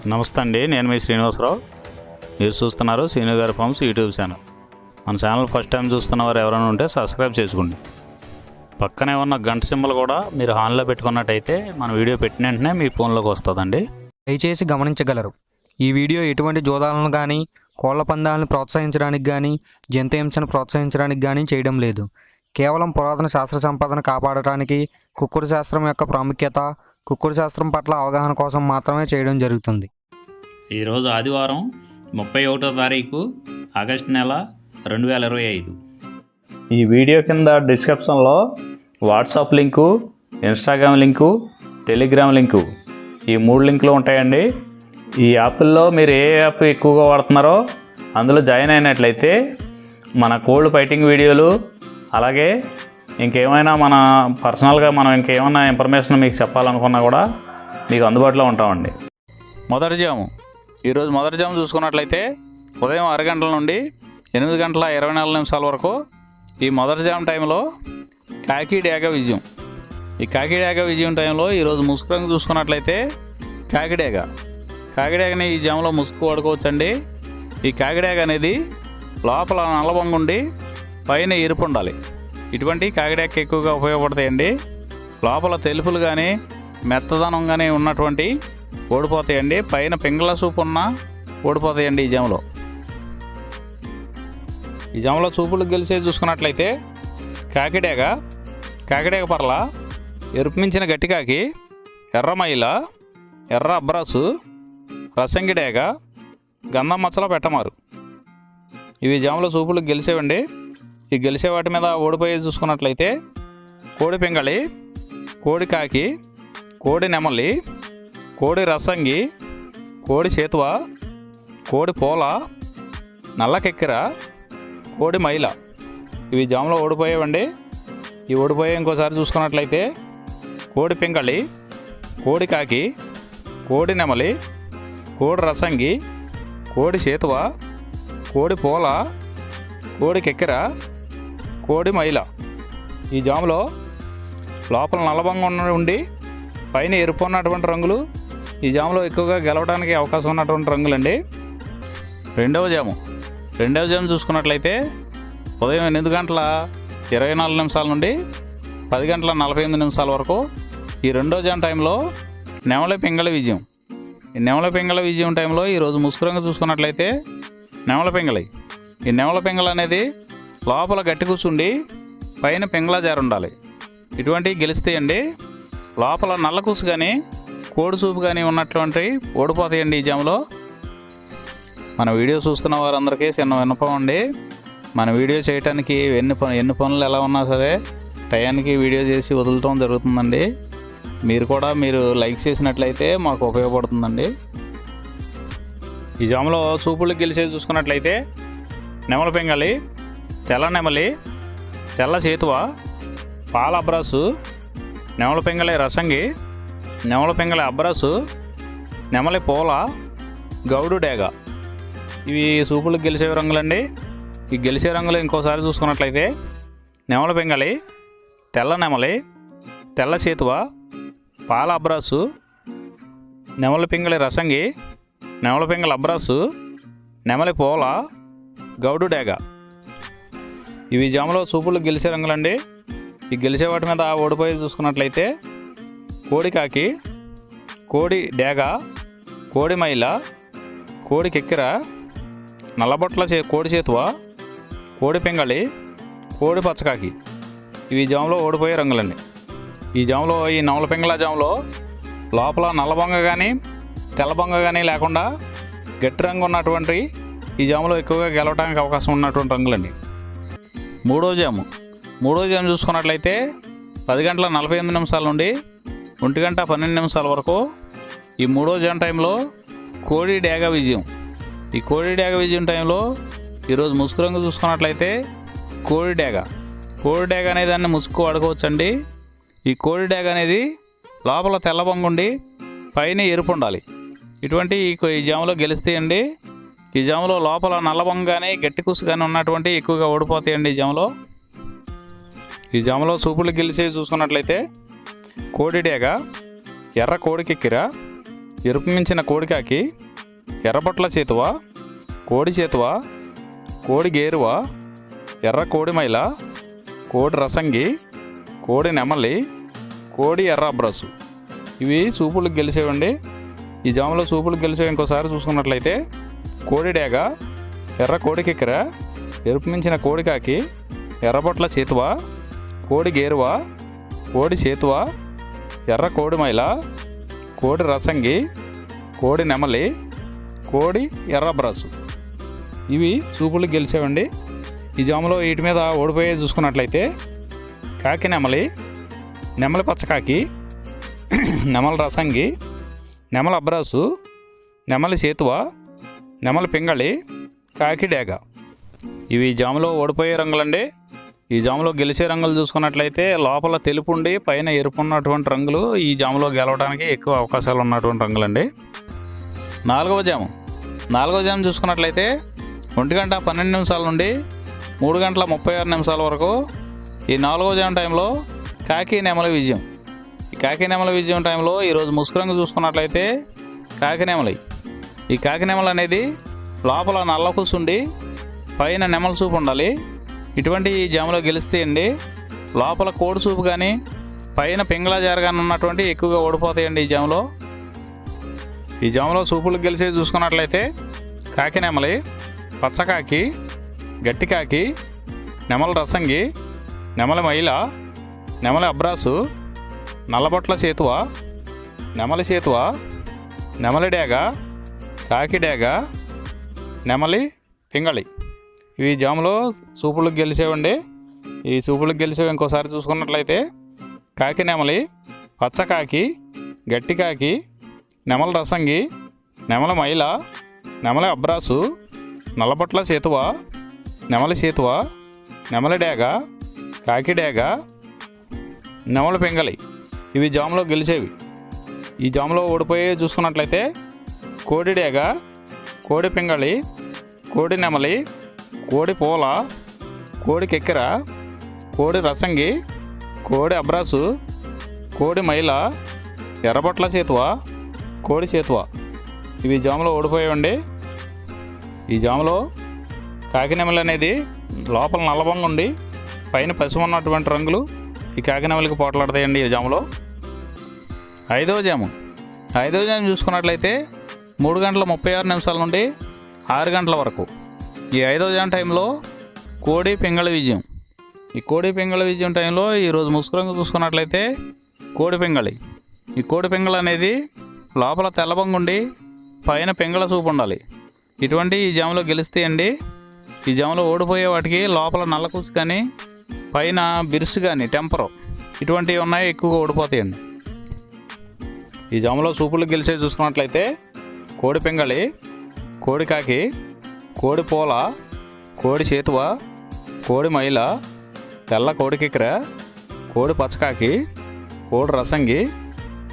నమస్తే అండి, నేను మీ శ్రీనివాసరావు. మీరు చూస్తున్నారు శ్రీను గారి ఫార్మ్స్ యూట్యూబ్ ఛానల్. మన ఛానల్ ఫస్ట్ టైం చూస్తున్నవారు ఎవరైనా ఉంటే సబ్స్క్రైబ్ చేసుకోండి. పక్కనే ఉన్న గంట సింబల్ కూడా మీరు ఆన్లో పెట్టుకున్నట్టయితే మన వీడియో పెట్టిన వెంటనే మీ ఫోన్లోకి వస్తుందండి. దయచేసి గమనించగలరు, ఈ వీడియో ఎటువంటి జోదాలను కానీ కోళ్ల పందాలను ప్రోత్సహించడానికి కానీ జంతు హింసను ప్రోత్సహించడానికి కానీ చేయడం లేదు. కేవలం పురాతన శాస్త్ర సంపదను కాపాడటానికి, కుక్కుడు శాస్త్రం యొక్క ప్రాముఖ్యత, కుక్కుడు శాస్త్రం పట్ల అవగాహన కోసం మాత్రమే చేయడం జరుగుతుంది. ఈరోజు ఆదివారం 31వ తారీఖు ఆగస్టు నెల 2025. ఈ వీడియో కింద డిస్క్రిప్షన్లో WhatsApp link, Instagram link, Telegram link, ఈ 3 లింకులు ఉంటాయండి. ఈ యాప్ల్లో మీరు ఏ యాప్ ఎక్కువగా వాడుతున్నారో అందులో జాయిన్ అయినట్లయితే మన కోల్డ్ ఫైటింగ్ వీడియోలు, అలాగే ఇంకేమైనా మన పర్సనల్గా మనం ఇంకేమైనా ఇన్ఫర్మేషన్ మీకు చెప్పాలనుకున్నా కూడా మీకు అందుబాటులో ఉంటామండి. మొదటి జాము, ఈరోజు మొదటి జాము చూసుకున్నట్లయితే ఉదయం 6 గంటల నుండి 8 గంటల 24 నిమిషాల వరకు ఈ మొదటి జాము టైంలో కాకి డేగ విజయం. ఈ కాకి డేగ విజయం టైంలో ఈరోజు ముసుగు రంగు చూసుకున్నట్లయితే కాకిడేగని ఈ జాములో ముసుగు వాడుకోవచ్చండి. ఈ కాకిడేగ అనేది లోపల నల్లబొంగు ఉండి పైన ఎరుపు ఉండాలి. ఇటువంటి కాకిడేగ ఎక్కువగా ఉపయోగపడతాయండి. లోపల తెలుపులు కానీ మెత్తదనం కానీ ఉన్నటువంటి ఓడిపోతాయండి. పైన పింగళ సూపు ఉన్న ఓడిపోతాయండి ఈ జాములో. ఈ జాములో చూపులు గెలిచే చూసుకున్నట్లయితే కాకిడేగ పర్ల, ఎరుపు మించిన గట్టికాకి, ఎర్రమైల, ఎర్ర అబ్రాసు, రసంగిడేగ, గంధం మచ్చల పెట్టమారు. ఇవి జాములో చూపులు గెలిచేవండి. ఈ గెలిచే వాటి మీద ఓడిపోయి చూసుకున్నట్లయితే కోడి పింగళి, కోడి కాకి, కోడి నెమలి, కోడి రసంగి, కోడి చేతువ, కోడి పోల, నల్లకెక్కిర, కోడి మైల. ఇవి జాములో ఓడిపోయేవండి. ఈ ఓడిపోయే ఇంకోసారి చూసుకున్నట్లయితే కోడి పింగళి, కోడి కాకి, కోడి నెమలి, కోడి రసంగి, కోడి చేతువ, కోడి పోల, కోడి కెక్కెర, కోడి మైల. ఈ జాములో లోపల నల్లబంగా ఉండి పైన ఎరుపు ఉన్నటువంటి రంగులు ఈ జాములో ఎక్కువగా గెలవడానికి అవకాశం ఉన్నటువంటి రంగులండి. రెండవ జాము చూసుకున్నట్లయితే ఉదయం 8 గంటల 24 నిమిషాల నుండి 10 గంటల 48 నిమిషాల వరకు ఈ రెండో జాము టైంలో నెమలి పింగళ విజయం. ఈ నెమల పింగళ విజయం టైంలో ఈరోజు ముసుగు రంగు చూసుకున్నట్లయితే నెమల పింగళి. ఈ నెమల పింగళ అనేది లోపల గట్టి కూర్చుండి పైన పింగళ జారు ఉండాలి. ఇటువంటివి గెలుస్తాయండి. లోపల నల్ల కూసు కానీ కోడి చూపు కానీ ఉన్నటువంటి ఓడిపోతాయండి ఈ జాములో. మన వీడియో చూస్తున్న వారందరికీ చిన్న విన్నపం అండి. మన వీడియో చేయడానికి ఎన్ని పనులు ఎలా ఉన్నా సరే టయానికి వీడియో చేసి వదలటం జరుగుతుందండి. మీరు లైక్ చేసినట్లయితే మాకు ఉపయోగపడుతుందండి. ఈ జాములో చూపులు గెలిచేది చూసుకున్నట్లయితే నెమల పింగళి, తెల్ల నెమలి, తెల్ల చేతువ, పాల అబ్రాసు, నెమల పింగళి రసంగి, నెమల పింగళి అబ్రాసు, నెమలి పోల, గౌడు డేగ. ఇవి చూపులు గెలిచే రంగులండి. ఈ గెలిచే రంగులు ఇంకోసారి చూసుకున్నట్లయితే నెమల పింగళి, తెల్ల నెమలి, తెల్ల చేతువ, పాల అబ్రాసు, నెమలి పింగళి రసంగి, నెమలి పింగళి అబ్రాసు, నెమలి పోల, గౌడు డేగ. ఇవి జాములో చూపులు గెలిచే రంగులండి. ఈ గెలిచే వాటి మీద ఓడిపోయి చూసుకున్నట్లయితే కోడి కాకి, కోడి డేగ, కోడి మైల, కోడి కెక్కిర, నల్లబొట్ల కోడి చేతువ, కోడి పింగళి, కోడి పచ్చకాకి. ఇవి జాములో ఓడిపోయే రంగులండి. ఈ జాములో ఈ నెమల పింగళ జాములో లోపల నల్లబొంగ కానీ తెల్లబొంగ కానీ లేకుండా గట్టి రంగు ఉన్నటువంటి ఈ జాములో ఎక్కువగా గెలవడానికి అవకాశం ఉన్నటువంటి రంగులండి. మూడో జాము చూసుకున్నట్లయితే 10 గంటల 48 నిమిషాల నుండి 1 గంట 12 నిమిషాల వరకు ఈ మూడో జాము టైంలో కోడి డేగ విజయం. ఈ కోడి డేగ విజయం టైంలో ఈరోజు ముసుగు రంగు చూసుకున్నట్లయితే కోడి డేగ అనే దాన్ని ముసుగు వాడుకోవచ్చండి. ఈ కోడి డేగ అనేది లోపల తెల్లబొంగు ఉండి పైన ఎరుపు ఉండాలి. ఇటువంటి ఈ జాములో గెలుస్తాయండి. ఈ జాములో లోపల నల్లబొంగు కానీ గట్టి కూసు కానీ ఉన్నటువంటి ఎక్కువగా ఓడిపోతాయండి ఈ జాములో చూపులు గెలిచేవి చూసుకున్నట్లయితే కోడి డేగ, ఎర్ర కోడి కెక్కిర, ఎరుపు మించిన కోడికాకి, ఎర్రబొట్ల చేతువ, కోడి చేతువ, కోడి గేరువ, ఎర్ర కోడి మైల, కోడి రసంగి, కోడి నెమలి, కోడి ఎర్ర అబ్రసు. ఇవి సూపులకు గెలిచేవండి. ఈ జాములో సూపులకు గెలిచేవి ఇంకోసారి చూసుకున్నట్లయితే కోడి డేగ, ఎర్ర కోడి కిక్కెర, ఎరుపు మించిన కోడికాకి, ఎర్రబొట్ల చేతువ, కోడి గేరువ, కోడి చేతువ, ఎర్ర కోడి మైల, కోడి రసంగి, కోడి నెమలి, కోడి ఎర్ర బ్రసు. ఇవి సూపులకు గెలిచేవండి. ఈ జాములో వీటి మీద ఓడిపోయే చూసుకున్నట్లయితే కాకి నెమలి, నెమలి పచ్చకాకి, నెమలి రసంగి, నెమలి అబ్రాసు, నెమలి చేతువ, నెమలి పింగళి, కాకి డేగ. ఇవి జాములో ఓడిపోయే రంగులండి. ఈ జాములో గెలిచే రంగులు చూసుకున్నట్లయితే లోపల తెలుపు ఉండి పైన ఎరుపు ఉన్నటువంటి రంగులు ఈ జాములో గెలవడానికి ఎక్కువ అవకాశాలు ఉన్నటువంటి రంగులండి. నాలుగవ జాము చూసుకున్నట్లయితే 1:12 నుండి 3:36 వరకు ఈ 4వ జాము టైంలో కాకి నెమలి విజయం. ఈ కాకి నెమలి విజయం టైంలో ఈరోజు ముసుగు రంగు చూసుకున్నట్లయితే కాకి నెమలి. ఈ కాకి నెమలి అనేది లోపల నల్ల కూసుండి పైన నెమలి సూపు ఉండాలి. ఇటువంటి ఈ జాములో గెలిస్తే అండి లోపల కోడి సూపు కానీ పైన పింగళ జారగానే ఉన్నటువంటి ఎక్కువగా ఓడిపోతాయండి. ఈ జాములో సూపులకు గెలిచేది చూసుకున్నట్లయితే కాకి నెమలి, పచ్చకాకి, గట్టికాకి, నెమలి రసంగి, నెమలి మైల, నెమలి అబ్రాసు, నల్లబొట్ల చేతువ, నెమలి చేతువ, నెమలి డేగ, కాకి డేగ, నెమలి పింగళి. ఇవి జాములో సూపులకు గెలిచేవండి. ఈ సూపులకు గెలిచేవి ఇంకోసారి చూసుకున్నట్లయితే కాకి నెమలి, పచ్చకాకి, గట్టికాకి, నెమలి రసంగి, నెమలి మైల, నెమలి అబ్రాసు, నల్లబొట్ల చేతువ, నెమలి చేతువ, నెమలి డేగ, కాకి డేగ, నెమలి పింగళి. ఇవి జాములో గెలిచేవి. ఈ జాములో ఓడిపోయే చూసుకున్నట్లయితే కోడి డేగ, కోడి పింగళి, కోడి నెమలి, కోడి పూల, కోడి కెక్కెర, కోడి రసంగి, కోడి అబ్రాసు, కోడి మైల, ఎర్రబొట్ల చేతువ, కోడి చేతువ. ఇవి జాములో ఓడిపోయాయండి. ఈ జాములో కాకి నెమలి అనేది లోపల నల్లబంగా ఉండి పైన పసుపు ఉన్నటువంటి రంగులు ఈ కాకి నెమలికి పోట్లాడతాయండి. ఈ జాములో ఐదవ జాము చూసుకున్నట్లయితే 3:36 నుండి 6 గంటల వరకు ఈ 5వ జాము టైంలో కోడి పింగళి విజయం. ఈ కోడి పింగళి విజయం టైంలో ఈరోజు ముసుగు రంగు చూసుకున్నట్లయితే కోడి పింగళి. ఈ కోడి పింగళి అనేది లోపల తెల్లబంగుండి పైన పింగళ సూపు ఉండాలి. ఇటువంటి ఈ జాములో గెలిస్తే అండి ఈ జాములో ఓడిపోయే వాటికి లోపల నల్లకూసు కానీ పైన బిరుసు కానీ టెంపరు ఇటువంటివి ఉన్నాయి, ఎక్కువగా ఓడిపోతాయండి. ఈ జాములో సూపులు గెలిచే చూసుకున్నట్లయితే కోడి పింగళి, కోడి కాకి, కోడి పూల, కోడి చేతువ, కోడి మైల, తెల్ల కోడి కిక్కెర, కోడి పచ్చకాకి, కోడి రసంగి,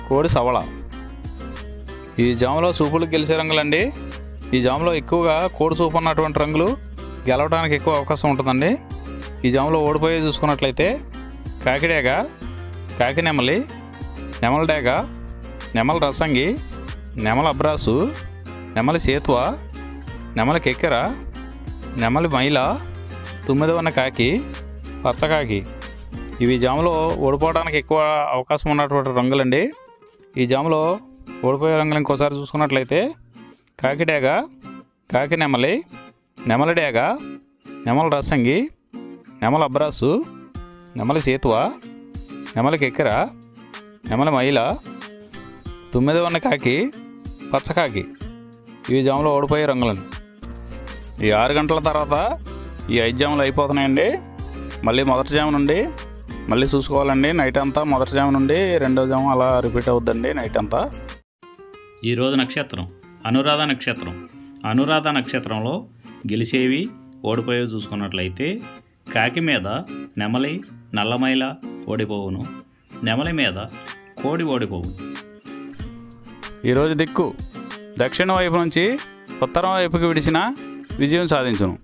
కోడి సవళ. ఈ జాములో సూపులకు గెలిచే రంగులండి. ఈ జాములో ఎక్కువగా కోడి సూపు ఉన్నటువంటి రంగులు గెలవడానికి ఎక్కువ అవకాశం ఉంటుందండి. ఈ జాములో ఓడిపోయే చూసుకున్నట్లయితే కాకి డేగ, కాకి నెమలి, నెమలి డేగ, నెమలి రసంగి, నెమలి అబ్రాసు, నెమలి చేతువ, నెమలి కెక్కెర, నెమలి మైల, 9వ కాకి, పచ్చకాకి. ఇవి జాములో ఓడిపోవడానికి ఎక్కువ అవకాశం ఉన్నటువంటి రంగులండి. ఈ జాములో ఓడిపోయే రంగులు ఇంకోసారి చూసుకున్నట్లయితే కాకి డేగ, కాకి నెమలి, నెమలి డేగ, నెమలి రసంగి, నెమలి అబ్రాసు, నెమలి చేతువ, నెమలి కెక్కెర, నెమలి మైల, 9వ కాకి, పచ్చకాకి. ఇవి జాములో ఓడిపోయే రంగులండి. ఈ 6 గంటల తర్వాత ఈ 5 జాములు అయిపోతున్నాయండి. మళ్ళీ మొదటి జాము నుండి మళ్ళీ చూసుకోవాలండి. నైట్ అంతా మొదటి జాము నుండి 2వ జాము అలా రిపీట్ అవుద్దండి నైట్ అంతా. ఈరోజు నక్షత్రం అనురాధ నక్షత్రం. అనురాధ నక్షత్రంలో గెలిచేవి ఓడిపోయేవి చూసుకున్నట్లయితే కాకి మీద నెమలి, నల్లమైల ఓడిపోవును, నెమలి మీద కోడి ఓడిపోవును. ఈరోజు దిక్కు దక్షిణ వైపు నుంచి ఉత్తరం వైపుకి విడిచిన విజయం సాధించును.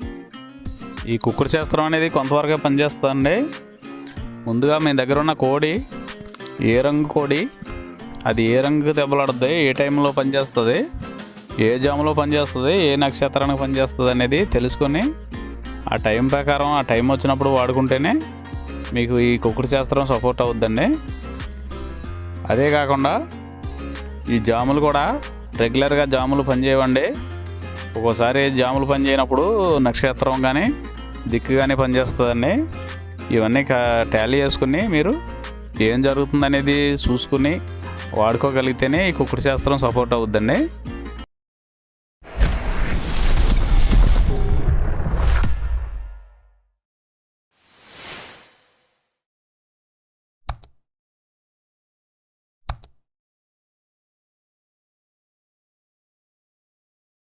ఈ కుక్కుడు శాస్త్రం అనేది కొంతవరకే పనిచేస్తుందండి. ముందుగా మీ దగ్గర ఉన్న కోడి ఏ రంగు కోడి అది ఏ రంగుకి దెబ్బలాడుతుంది, ఏ టైంలో పనిచేస్తుంది, ఏ జాములో పనిచేస్తుంది, ఏ నక్షత్రానికి పనిచేస్తుంది అనేది తెలుసుకొని ఆ టైం ప్రకారం ఆ టైం వచ్చినప్పుడు వాడుకుంటేనే మీకు ఈ కుక్కుడు శాస్త్రం సపోర్ట్ అవుద్దండి. అదే కాకుండా ఈ జాములు కూడా రెగ్యులర్గా జాములు పనిచేయవండి. ఒక్కోసారి జాములు పనిచేయనప్పుడు నక్షత్రం కానీ దిక్కు కానీ పనిచేస్తుందండి. ఇవన్నీ టాలీ చేసుకుని మీరు ఏం జరుగుతుందనేది చూసుకుని వాడుకోగలిగితేనే ఈ కుక్కుడు శాస్త్రం సపోర్ట్ అవుద్దండి.